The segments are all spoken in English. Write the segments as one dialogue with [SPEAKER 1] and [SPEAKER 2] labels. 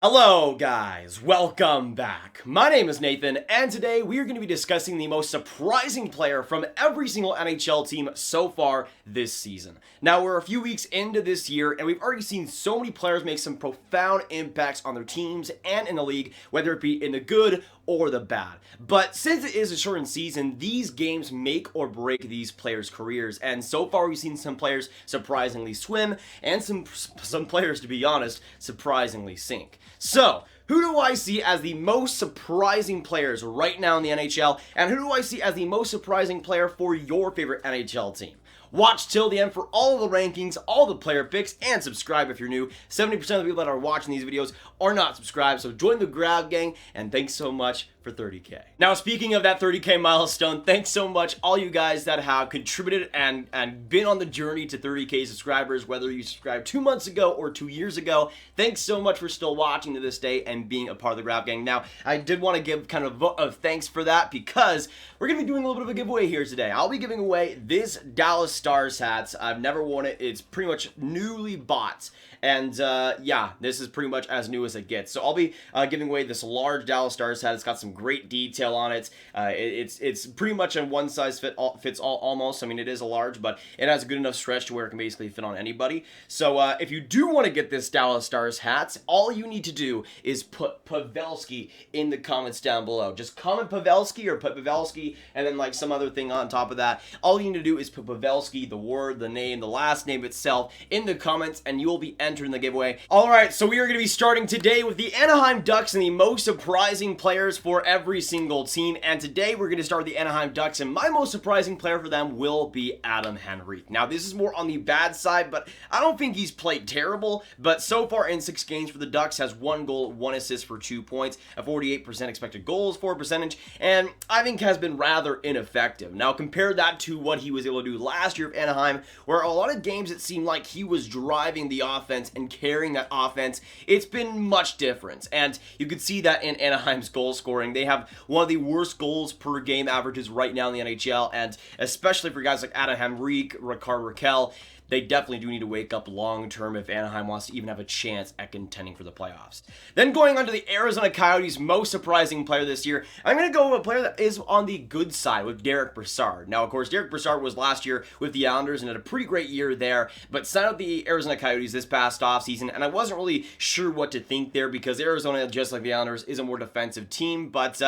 [SPEAKER 1] Hello guys, welcome back. My name is Nathan, and today we are going to be discussing the most surprising player from every single NHL team so far this season. Now we're a few weeks into this year, and we've already seen so many players make some profound impacts on their teams and in the league, whether it be in the good or the bad. But since it is a shortened season, these games make or break these players' careers, and so far we've seen some players surprisingly swim, and some players, to be honest, surprisingly sink. So, who do I see as the most surprising players right now in the NHL, and who do I see as the most surprising player for your favorite NHL team? Watch till the end for all of the rankings, all the player picks, and subscribe if you're new. 70% of the people that are watching these videos are not subscribed, so join the Grab Gang, and thanks so much for 30K. Now, speaking of that 30K milestone, thanks so much all you guys that have contributed and been on the journey to 30K subscribers, whether you subscribed 2 months ago or 2 years ago. Thanks so much for still watching to this day and being a part of the Grab Gang. Now, I did want to give kind of a vote of thanks for that because we're going to be doing a little bit of a giveaway here today. I'll be giving away this Dallas Stars hats. I've never worn it. It's pretty much newly bought. And yeah, this is pretty much as new as it gets. So I'll be giving away this large Dallas Stars hat. It's got some great detail on it. It's pretty much a one size fits all almost. I mean, it is a large, but it has a good enough stretch to where it can basically fit on anybody. So if you do want to get this Dallas Stars hat, all you need to do is put Pavelski in the comments down below. Just comment Pavelski or put Pavelski and then like some other thing on top of that. All you need to do is put Pavelski, the word, the name, the last name itself in the comments, and you will be entering the giveaway. Alright, so we are going to be starting today with the Anaheim Ducks and the most surprising players for every single team. And today we're going to start with the Anaheim Ducks, and my most surprising player for them will be Adam Henrique. Now, this is more on the bad side, but I don't think he's played terrible. But so far in 6 games for the Ducks, has 1 goal, 1 assist for 2 points, a 48% expected goals for percentage, and I think has been rather ineffective. Now, compare that to what he was able to do last year of Anaheim, where a lot of games it seemed like he was driving the offense and carrying that offense. It's been much different, and you could see that in Anaheim's goal scoring. They have one of the worst goals per game averages right now in the NHL, and especially for guys like Adam Henrique, Rickard Rakell, they definitely do need to wake up long-term if Anaheim wants to even have a chance at contending for the playoffs. Then going on to the Arizona Coyotes' most surprising player this year, I'm going to go with a player that is on the good side with Derek Brassard. Now, of course, Derek Brassard was last year with the Islanders and had a pretty great year there, but signed with the Arizona Coyotes this past offseason, and I wasn't really sure what to think there because Arizona, just like the Islanders, is a more defensive team, but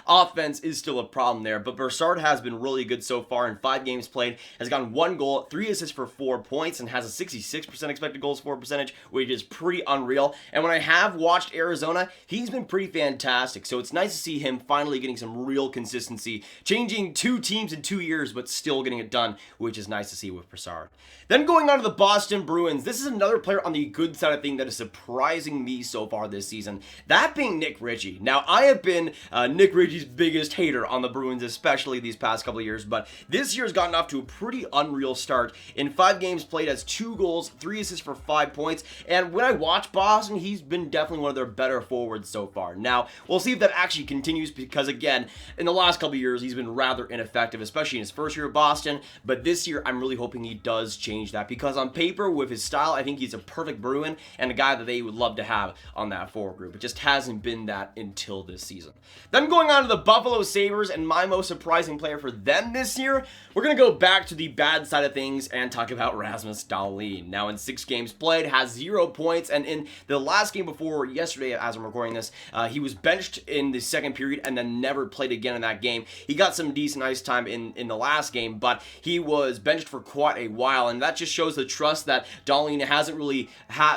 [SPEAKER 1] offense is still a problem there. But Brassard has been really good so far in 5 games played, has gotten 1 goal, 3 assists for 4 points, and has a 66% expected goals for percentage, which is pretty unreal. And when I have watched Arizona, he's been pretty fantastic. So it's nice to see him finally getting some real consistency, changing 2 teams in 2 years, but still getting it done, which is nice to see with Brassard. Then going on to the Boston Bruins, this is another player on the good side of things that is surprising me so far this season, that being Nick Ritchie. Now, I have been Nick Ritchie's biggest hater on the Bruins, especially these past couple of years, but this year has gotten off to a pretty unreal start. In 5 games played, has 2 goals, 3 assists for 5 points, and when I watch Boston, he's been definitely one of their better forwards so far. Now, we'll see if that actually continues because, again, in the last couple of years, he's been rather ineffective, especially in his first year of Boston, but this year, I'm really hoping he does change that because on paper, with his style, I think he's a perfect Bruin and a guy that they would love to have on that forward group. It just hasn't been that until this season. Then going on to the Buffalo Sabres and my most surprising player for them this year, we're going to go back to the bad side of things and talk about Rasmus Dahlin. Now, in 6 games played, has 0 points, and in the last game before yesterday, as I'm recording this, he was benched in the second period and then never played again in that game. He got some decent ice time in the last game, but he was benched for quite a while, and that just shows the trust that Dahlin hasn't really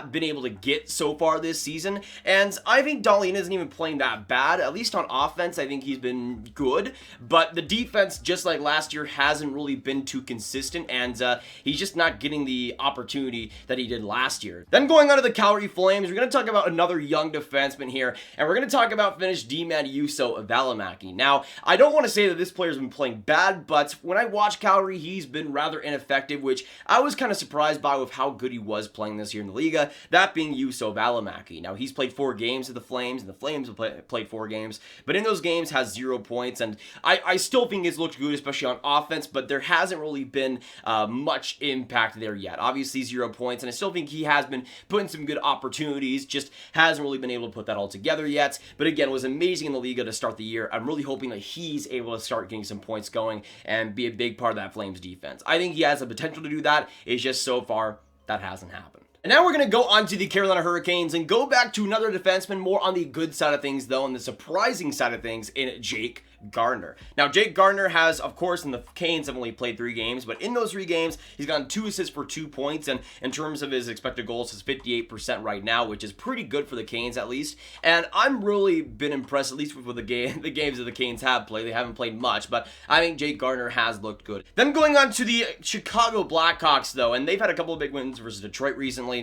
[SPEAKER 1] been able to get so far this season. And I think Dahlin isn't even playing that bad. At least on offense, I think he's been good, but the defense, just like last year, hasn't really been too consistent, and he's just not getting the opportunity that he did last year. Then going on to the Calgary Flames, we're going to talk about another young defenseman here, and we're going to talk about Finnish D-man Juuso Välimäki. Now, I don't want to say that this player's been playing bad, but when I watch Calgary, he's been rather ineffective, which I was kind of surprised by with how good he was playing this year in the Liga, that being Juuso Välimäki. Now, he's played 4 games with the Flames, and the Flames have played 4 games, but in those games has 0 points, and I still think he's looked good, especially on offense, but there hasn't really been much impact impact there yet. Obviously 0 points, and I still think he has been putting some good opportunities, just hasn't really been able to put that all together yet. But again, was amazing in the Liga to start the year. I'm really hoping that he's able to start getting some points going and be a big part of that Flames defense. I think he has the potential to do that. It's just so far that hasn't happened. And now we're going to go on to the Carolina Hurricanes and go back to another defenseman, more on the good side of things though, and the surprising side of things in Jake Gardiner. Now, Jake Gardiner has, of course, and the Canes have only played 3 games, but in those 3 games, he's gotten 2 assists for 2 points, and in terms of his expected goals, he's 58% right now, which is pretty good for the Canes at least. And I'm really been impressed, at least with the games that the Canes have played. They haven't played much, but I think Jake Gardiner has looked good. Then going on to the Chicago Blackhawks, though, and they've had a couple of big wins versus Detroit recently.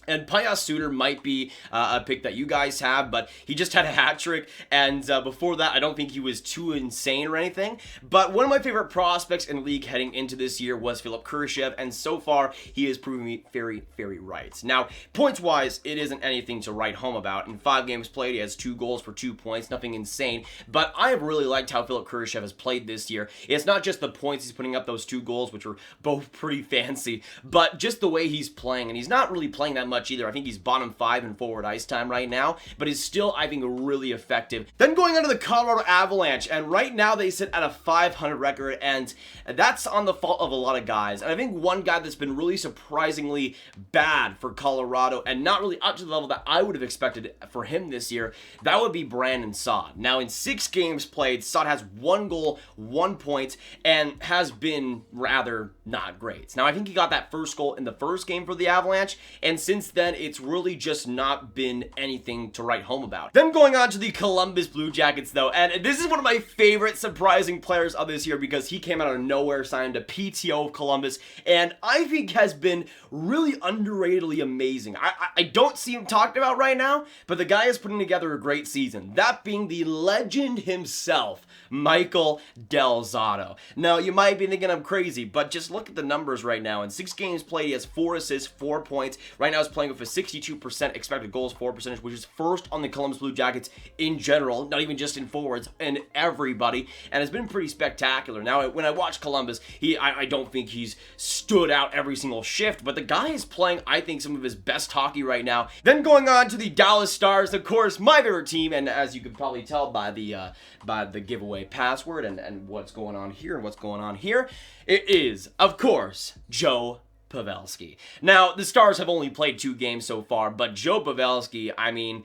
[SPEAKER 1] And Pius Suter might be a pick that you guys have, but he just had a hat trick, and before that, I don't think he was too insane or anything. But one of my favorite prospects in the league heading into this year was Philipp Kurashev, and so far, he has proven me very, very right. Now, points-wise, it isn't anything to write home about. In 5 games played, he has 2 goals for 2 points, nothing insane, but I have really liked how Philipp Kurashev has played this year. It's not just the points he's putting up, those 2 goals, which were both pretty fancy, but just the way he's playing, and he's not really playing that much either. I think he's bottom 5 in forward ice time right now, but is still, I think, really effective. Then going on to the Colorado Avalanche, and right now they sit at a 500 record, and that's on the fault of a lot of guys. And I think one guy that's been really surprisingly bad for Colorado, and not really up to the level that I would have expected for him this year, that would be Brandon Saad. Now, in 6 games played, Saad has 1 goal, 1 point, and has been rather not great. Now, I think he got that first goal in the first game for the Avalanche, and since then, it's really just not been anything to write home about. Then going on to the Columbus Blue Jackets, though, and this is one of my favorite surprising players of this year because he came out of nowhere, signed a PTO of Columbus, and I think has been really underratedly amazing. I don't see him talked about right now, but the guy is putting together a great season. That being the legend himself, Michael Del Zotto. Now, you might be thinking I'm crazy, but just look at the numbers right now. In 6 games played, he has 4 assists, 4 points. Right now, he's playing with a 62% expected goals for percentage, which is first on the Columbus Blue Jackets in general, not even just in forwards, and everybody, and it's been pretty spectacular. Now, when I watch Columbus, I don't think he's stood out every single shift, but the guy is playing, I think, some of his best hockey right now. Then going on to the Dallas Stars, of course, my favorite team, and as you can probably tell by the giveaway password and what's going on here and what's going on here, it is, of course, Joe Pavelski. Now, the Stars have only played 2 games so far, but Joe Pavelski, I mean,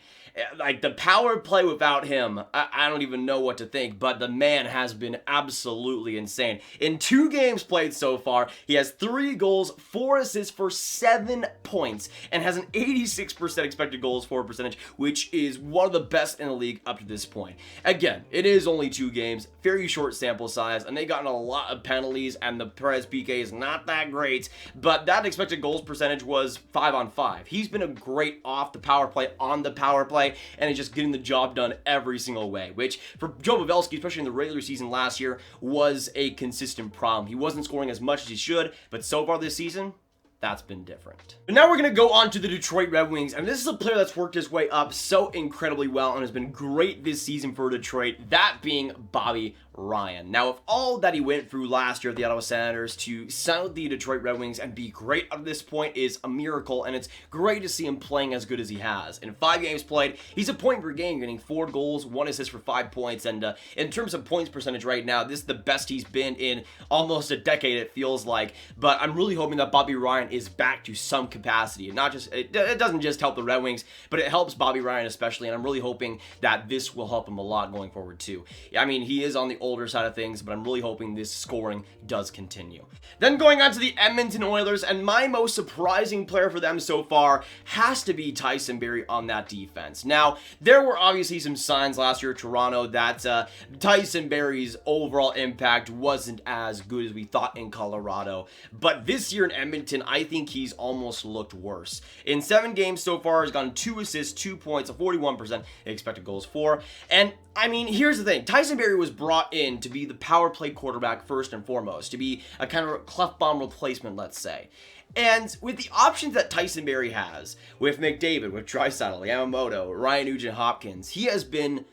[SPEAKER 1] like the power play without him, I don't even know what to think, but the man has been absolutely insane. In 2 games played so far, he has 3 goals, 4 assists for 7 points, and has an 86% expected goals for percentage, which is one of the best in the league up to this point. Again, it is only 2 games, very short sample size, and they've gotten a lot of penalties, and the Perez PK is not that great, but that expected goals percentage was 5 on 5. He's been a great off the power play, on the power play, and is just getting the job done every single way, which for Joe Pavelski, especially in the regular season last year, was a consistent problem. He wasn't scoring as much as he should, but so far this season, that's been different. But now we're going to go on to the Detroit Red Wings, and this is a player that's worked his way up so incredibly well and has been great this season for Detroit, that being Bobby Ryan. Now, with all that he went through last year at the Ottawa Senators, to sign with the Detroit Red Wings and be great up to this point is a miracle, and it's great to see him playing as good as he has. In 5 games played, he's a point per game, getting 4 goals, 1 assist for 5 points, and in terms of points percentage right now, this is the best he's been in almost a decade, it feels like, but I'm really hoping that Bobby Ryan is back to some capacity, and not just, it doesn't just help the Red Wings, but it helps Bobby Ryan especially, and I'm really hoping that this will help him a lot going forward too. I mean, he is on the older side of things, but I'm really hoping this scoring does continue. Then going on to the Edmonton Oilers, and my most surprising player for them so far has to be Tyson Barrie on that defense. Now, there were obviously some signs last year at Toronto that Tyson Barrie's overall impact wasn't as good as we thought in Colorado, but this year in Edmonton, I think he's almost looked worse. In 7 games so far, he's gotten 2 assists, 2 points, a 41% expected goals for, and I mean, here's the thing. Tyson Barrie was brought in to be the power play quarterback first and foremost, to be a kind of Clefbaum replacement, let's say. And with the options that Tyson Barrie has, with McDavid, with Draisaitl, Yamamoto, Ryan Nugent-Hopkins, he has been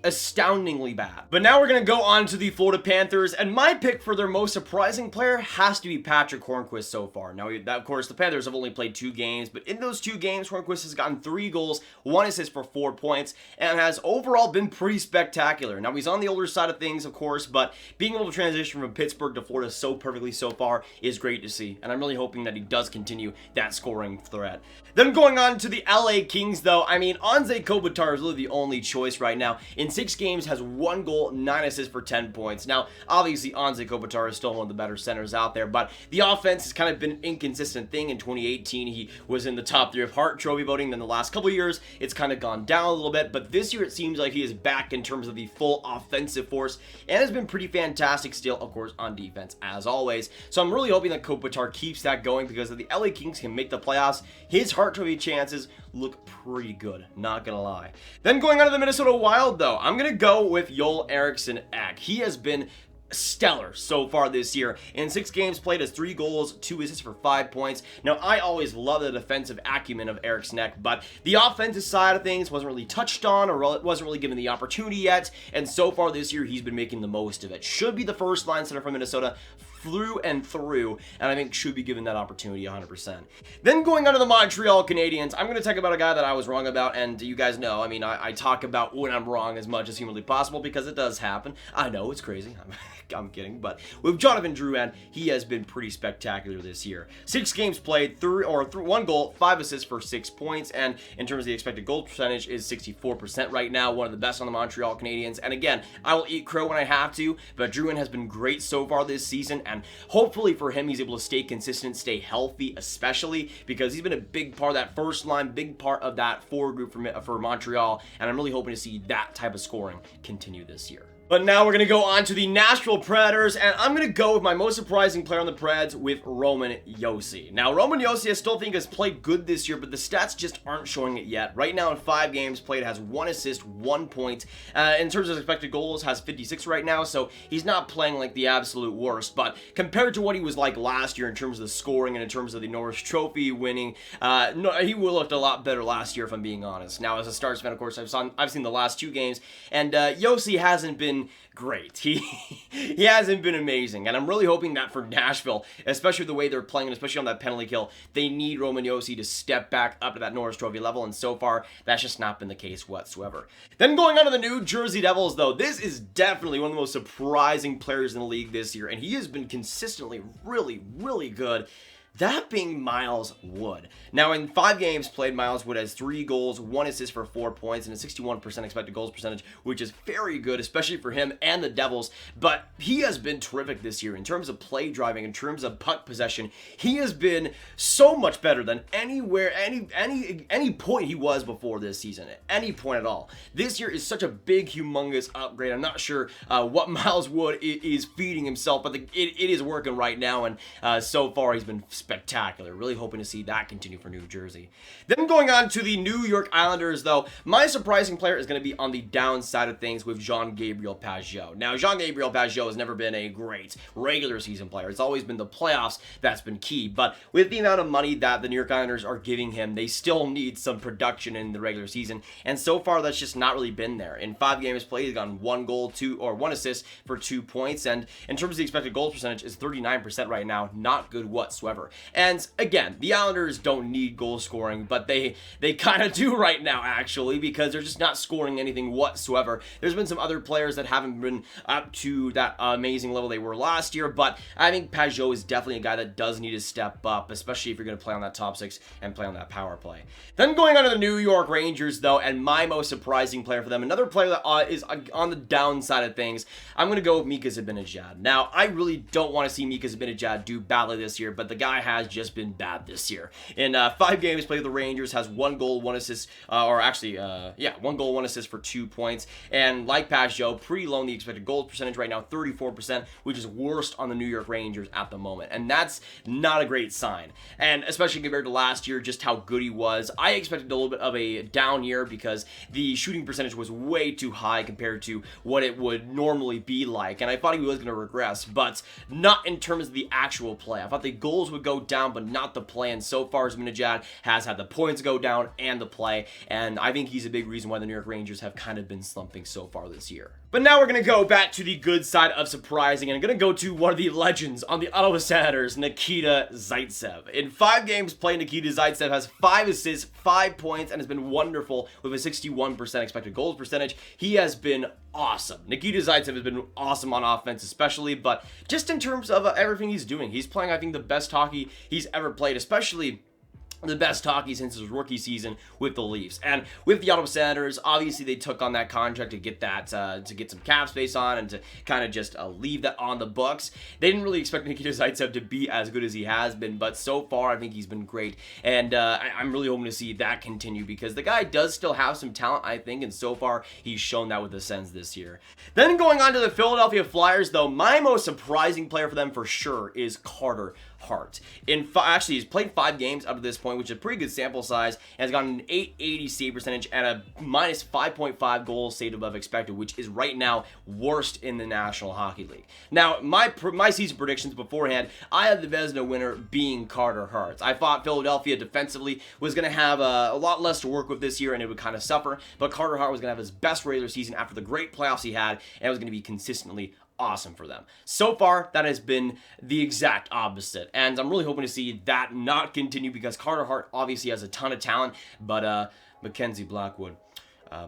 [SPEAKER 1] astoundingly bad. But now we're going to go on to the Florida Panthers, and my pick for their most surprising player has to be Patrick Hornqvist so far. Now, of course, the Panthers have only played 2 games, but in those 2 games, Hornqvist has gotten 3 goals, 1 assist for 4 points, and has overall been pretty spectacular. Now, he's on the older side of things, of course, but being able to transition from Pittsburgh to Florida so perfectly so far is great to see, and I'm really hoping that he does continue that scoring threat. Then going on to the LA Kings, though, I mean, Anze Kopitar is really the only choice right now. In 6 games, has 1 goal, 9 assists for 10 points. Now, obviously, Anze Kopitar is still one of the better centers out there, but the offense has kind of been an inconsistent thing. In 2018, he was in the top 3 of Hart Trophy voting. Then the last couple of years, it's kind of gone down a little bit, but this year it seems like he is back in terms of the full offensive force, and has been pretty fantastic still, of course, on defense, as always. So I'm really hoping that Kopitar keeps that going, because if the LA Kings can make the playoffs, his Hart Trophy chances look pretty good, not gonna lie. Then going on to the Minnesota Wild, though, I'm gonna go with Joel Eriksson Ek. He has been stellar so far this year. In 6 games played, has 3 goals, 2 assists for 5 points. Now, I always love the defensive acumen of Eriksson Ek, but the offensive side of things wasn't really touched on, or wasn't really given the opportunity yet, and so far this year, he's been making the most of it. Should be the first line center from Minnesota through and through, and I think should be given that opportunity 100%. Then going on to the Montreal Canadiens, I'm going to talk about a guy that I was wrong about, and you guys know, I mean, I talk about when I'm wrong as much as humanly possible, because it does happen. I know, it's crazy. I'm kidding, but with Jonathan Drouin, he has been pretty spectacular this year. 6 games played, 1 goal, 5 assists for 6 points, and in terms of the expected goal percentage is 64% right now, one of the best on the Montreal Canadiens. And again, I will eat crow when I have to, but Drouin has been great so far this season, and hopefully for him, he's able to stay consistent, stay healthy, especially because he's been a big part of that first line, big part of that forward group for Montreal, and I'm really hoping to see that type of scoring continue this year. But now we're going to go on to the Nashville Predators, and I'm going to go with my most surprising player on the Preds with Roman Josi. Now, Roman Josi I still think has played good this year, but the stats just aren't showing it yet. Right now in 5 games played, has 1 assist, 1 point. In terms of expected goals, has 56 right now, so he's not playing like the absolute worst. But compared to what he was like last year in terms of the scoring and in terms of the Norris Trophy winning, no, he looked a lot better last year, if I'm being honest. Now, as a Stars fan, of course, I've seen the last 2 games, and Josi hasn't been great. He hasn't been amazing, and I'm really hoping that for Nashville, especially the way they're playing, and especially on that penalty kill, they need Roman Josi to step back up to that Norris Trophy level, and so far, that's just not been the case whatsoever. Then going on to the New Jersey Devils, though, this is definitely one of the most surprising players in the league this year, and he has been consistently really, really good. That being Miles Wood. Now, in 5 games played, Miles Wood has 3 goals, 1 assist for 4 points, and a 61% expected goals percentage, which is very good, especially for him and the Devils. But he has been terrific this year in terms of play driving, in terms of puck possession. He has been so much better than anywhere, any point he was before this season, at any point at all. This year is such a big, humongous upgrade. I'm not sure what Miles Wood is feeding himself, but it is working right now, and so far he's been spectacular. Really hoping to see that continue for New Jersey. Then going on to the New York Islanders, though, my surprising player is going to be on the downside of things with Jean-Gabriel Pageau. Now, Jean-Gabriel Pageau has never been a great regular season player. It's always been the playoffs that's been key, but with the amount of money that the New York Islanders are giving him, they still need some production in the regular season, and so far that's just not really been there. In 5 games played, he's gotten 1 goal, 1 assist for 2 points, and in terms of the expected goals percentage is 39% right now, not good whatsoever. And again, the Islanders don't need goal scoring, but they kind of do right now, actually, because they're just not scoring anything whatsoever. There's been some other players that haven't been up to that amazing level they were last year, but I think Pageau is definitely a guy that does need to step up, especially if you're going to play on that top 6 and play on that power play. Then going on to the New York Rangers, though, and my most surprising player for them, another player that is on the downside of things, I'm going to go with Mika Zibanejad. Now, I really don't want to see Mika Zibanejad do badly this year, but the guy has just been bad this year. In 5 games played with the Rangers, has 1 goal, 1 assist, 1 goal, 1 assist for 2 points, and like Pageau, pretty low in the expected goals percentage right now, 34%, which is worst on the New York Rangers at the moment, and that's not a great sign, and especially compared to last year, just how good he was. I expected a little bit of a down year because the shooting percentage was way too high compared to what it would normally be like, and I thought he was going to regress, but not in terms of the actual play. I thought the goals would go down, but not the play. And so far, Zibanejad has had the points go down and the play. And I think he's a big reason why the New York Rangers have kind of been slumping so far this year. But now we're going to go back to the good side of surprising, and I'm going to go to one of the legends on the Ottawa Senators, Nikita Zaitsev. In 5 games played, Nikita Zaitsev has 5 assists, 5 points, and has been wonderful with a 61% expected goals percentage. He has been awesome. Nikita Zaitsev has been awesome on offense especially, but just in terms of everything he's doing, he's playing, I think, the best hockey he's ever played, especially the best hockey since his rookie season with the Leafs. And with the Ottawa Senators, obviously they took on that contract to get that to get some cap space on and to kind of just leave that on the books. They didn't really expect Nikita Zaitsev to be as good as he has been, but so far I think he's been great, and I'm really hoping to see that continue because the guy does still have some talent, I think, and so far he's shown that with the Sens this year. Then going on to the Philadelphia Flyers, though, my most surprising player for them for sure is Carter Hart. Actually, he's played 5 games up to this point, which is a pretty good sample size, and has gotten an .880 save percentage and a minus 5.5 goals saved above expected, which is right now worst in the National Hockey League. Now, my season predictions beforehand, I had the Vezina winner being Carter Hart. I thought Philadelphia defensively was going to have a lot less to work with this year, and it would kind of suffer, but Carter Hart was going to have his best regular season after the great playoffs he had, and it was going to be consistently awesome for them. So far, that has been the exact opposite, and I'm really hoping to see that not continue because Carter Hart obviously has a ton of talent, but Mackenzie Blackwood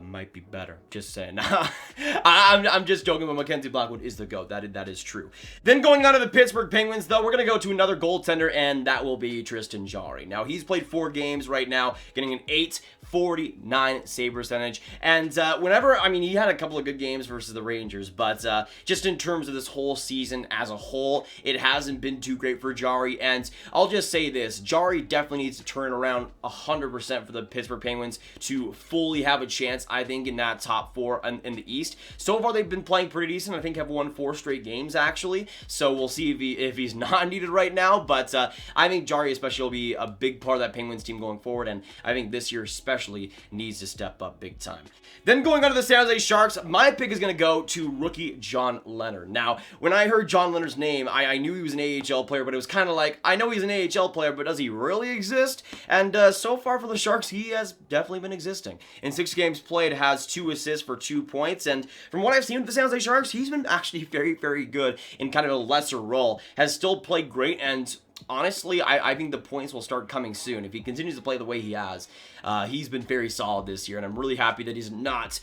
[SPEAKER 1] might be better. Just saying. I'm just joking, but Mackenzie Blackwood is the GOAT. That is true. Then going on to the Pittsburgh Penguins, though, we're going to go to another goaltender, and that will be Tristan Jarry. Now, he's played 4 games right now, getting an .849 save percentage, and he had a couple of good games versus the Rangers, but just in terms of this whole season as a whole, it hasn't been too great for Jarry, and I'll just say this, Jarry definitely needs to turn around 100% for the Pittsburgh Penguins to fully have a chance, I think, in that top 4 in the East. So far, they've been playing pretty decent. I think have won 4 straight games, actually. So we'll see if he's not needed right now. But I think Jarry especially will be a big part of that Penguins team going forward. And I think this year especially needs to step up big time. Then going on to the San Jose Sharks, my pick is going to go to rookie John Leonard. Now, when I heard John Leonard's name, I knew he was an AHL player, but it was kind of like, I know he's an AHL player, but does he really exist? And so far for the Sharks, he has definitely been existing. In 6 games played, has 2 assists for 2 points, and from what I've seen with the San Jose Sharks, he's been actually very, very good in kind of a lesser role, has still played great, and honestly, I think the points will start coming soon. If he continues to play the way he has, he's been very solid this year, and I'm really happy that he's not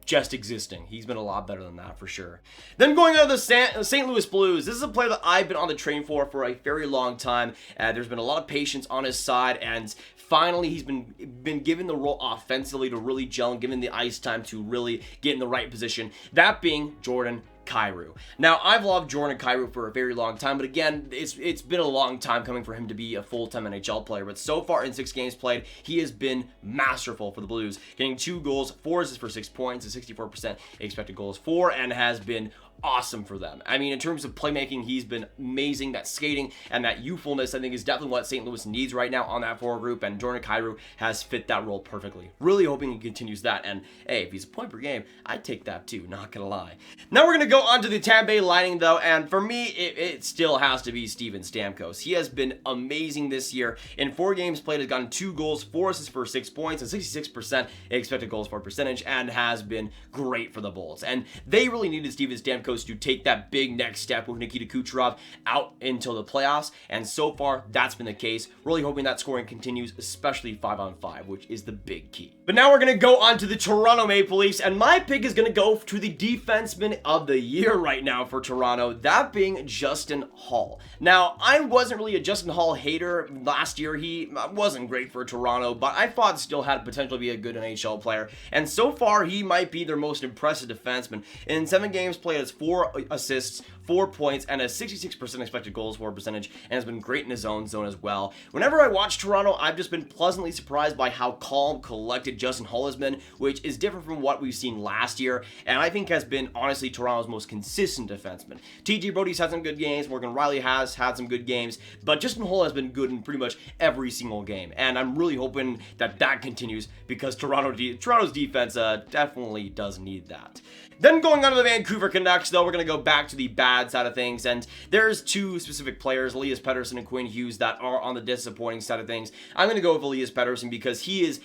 [SPEAKER 1] just existing. He's been a lot better than that, for sure. Then going on to the St. Louis Blues, this is a player that I've been on the train for a very long time. There's been a lot of patience on his side, and finally he's been given the role offensively to really gel and given the ice time to really get in the right position, that being Jordan Kyrou. Now, I've loved Jordan Kyrou for a very long time, but again, it's been a long time coming for him to be a full-time NHL player, but so far in 6 games played, he has been masterful for the Blues, getting 2 goals, 4 assists for 6 points, and 64% expected goals for, and has been awesome for them. I mean, in terms of playmaking, he's been amazing. That skating and that youthfulness, I think, is definitely what St. Louis needs right now on that forward group, and Jordan Kyrou has fit that role perfectly. Really hoping he continues that, and hey, if he's a point per game, I'd take that too, not gonna lie. Now we're gonna go on to the Tampa Bay Lightning, though, and for me, it still has to be Steven Stamkos. He has been amazing this year. In 4 games played, has gotten 2 goals, 4 assists for 6 points, and 66% expected goals for percentage, and has been great for the Bulls. And they really needed Steven Stamkos to take that big next step with Nikita Kucherov out until the playoffs, and so far that's been the case. Really hoping that scoring continues, especially 5-on-5, which is the big key. But now we're going to go on to the Toronto Maple Leafs, and my pick is going to go to the defenseman of the year right now for Toronto, that being Justin Holl. Now, I wasn't really a Justin Holl hater last year. He wasn't great for Toronto, but I thought still had potential to be a good NHL player, and so far he might be their most impressive defenseman. In 7 games played, has 4 assists, 4 points, and a 66% expected goals for percentage, and has been great in his own zone as well. Whenever I watch Toronto, I've just been pleasantly surprised by how calm, collected Justin Holl has been, which is different from what we've seen last year, and I think has been, honestly, Toronto's most consistent defenseman. TJ Brodie's had some good games, Morgan Riley has had some good games, but Justin Holl has been good in pretty much every single game, and I'm really hoping that that continues because Toronto's defense definitely does need that. Then going on to the Vancouver Canucks, though, we're going to go back to the bad bad side of things, and there's two specific players, Elias Pettersson and Quinn Hughes, that are on the disappointing side of things. I'm going to go with Elias Pettersson because he is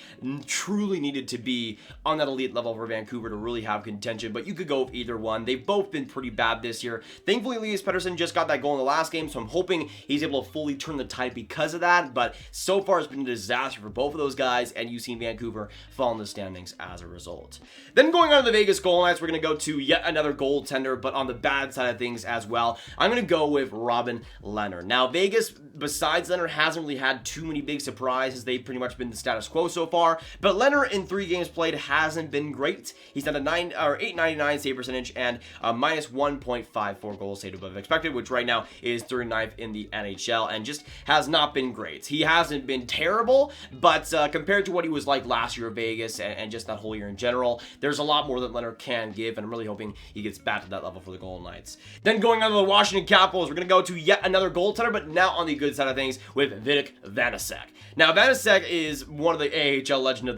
[SPEAKER 1] truly needed to be on that elite level for Vancouver to really have contention, but you could go with either one. They've both been pretty bad this year. Thankfully, Elias Pettersson just got that goal in the last game, so I'm hoping he's able to fully turn the tide because of that, but so far it's been a disaster for both of those guys, and you've seen Vancouver fall in the standings as a result. Then going on to the Vegas Golden Knights, we're going to go to yet another goaltender, but on the bad side of things as well. I'm going to go with Robin Lehner. Now, Vegas, besides Lehner, hasn't really had too many big surprises. They've pretty much been the status quo so far, but Lehner in 3 games played hasn't been great. He's done a 899 save percentage and a minus 1.54 goals saved above expected, which right now is 39th in the NHL, and just has not been great. He hasn't been terrible, but compared to what he was like last year at Vegas and just that whole year in general, there's a lot more that Lehner can give, and I'm really hoping he gets back to that level for the Golden Knights. Then going on to the Washington Capitals, we're going to go to yet another goaltender, but now on the good side of things with Vitek Vanecek. Now, Vanecek is one of the AHL legends of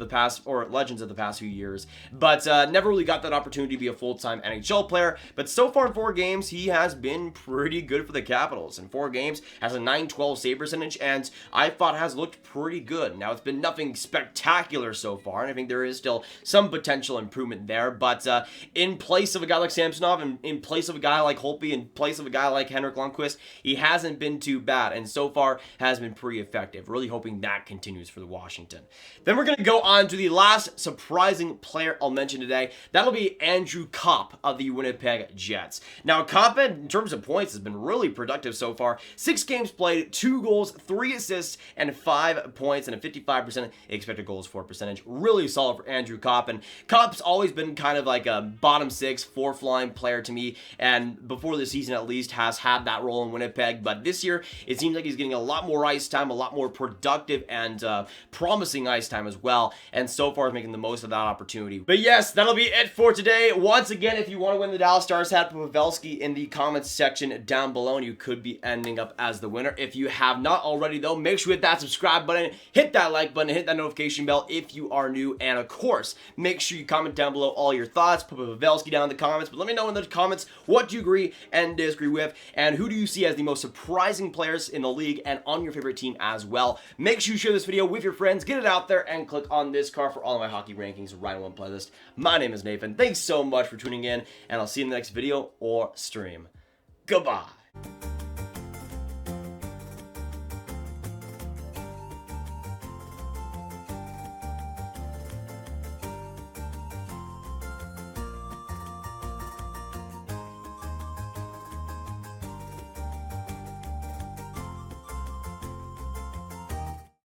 [SPEAKER 1] the past few years, but never really got that opportunity to be a full-time NHL player. But so far in 4 games, he has been pretty good for the Capitals. In 4 games, has a 912 save percentage, and I thought has looked pretty good. Now, it's been nothing spectacular so far, and I think there is still some potential improvement there. But in place of a guy like Samsonov, and in place of a guy like Holtby, in place of a guy like Henrik Lundqvist, he hasn't been too bad, and so far has been pretty effective. Really hoping that continues for the Washington. Then we're going to go on to the last surprising player I'll mention today. That'll be Andrew Copp of the Winnipeg Jets. Now, Copp, in terms of points, has been really productive so far. 6 games played, 2 goals, 3 assists, and 5 points, and a 55% expected goals for percentage. Really solid for Andrew Copp, and Copp's always been kind of like a bottom 6, 4th-line player to me, and before the season at least has had that role in Winnipeg, but this year it seems like he's getting a lot more ice time, a lot more productive and promising ice time as well, and so far is making the most of that opportunity. But yes, that'll be it for today. Once again, if you want to win the Dallas Stars hat, put Pavelski in the comments section down below, and you could be ending up as the winner. If you have not already, though, make sure you hit that subscribe button, hit that like button, hit that notification bell if you are new, and of course, make sure you comment down below all your thoughts. Put Pavelski down in the comments, but let me know in the comments what you agree and disagree with, and who do you see as the most surprising players in the league and on your favorite team as well. Make sure you share this video with your friends, get it out there, and click on this card for all of my hockey rankings right in one playlist. My name is Nathan. Thanks so much for tuning in, and I'll see you in the next video or stream. Goodbye.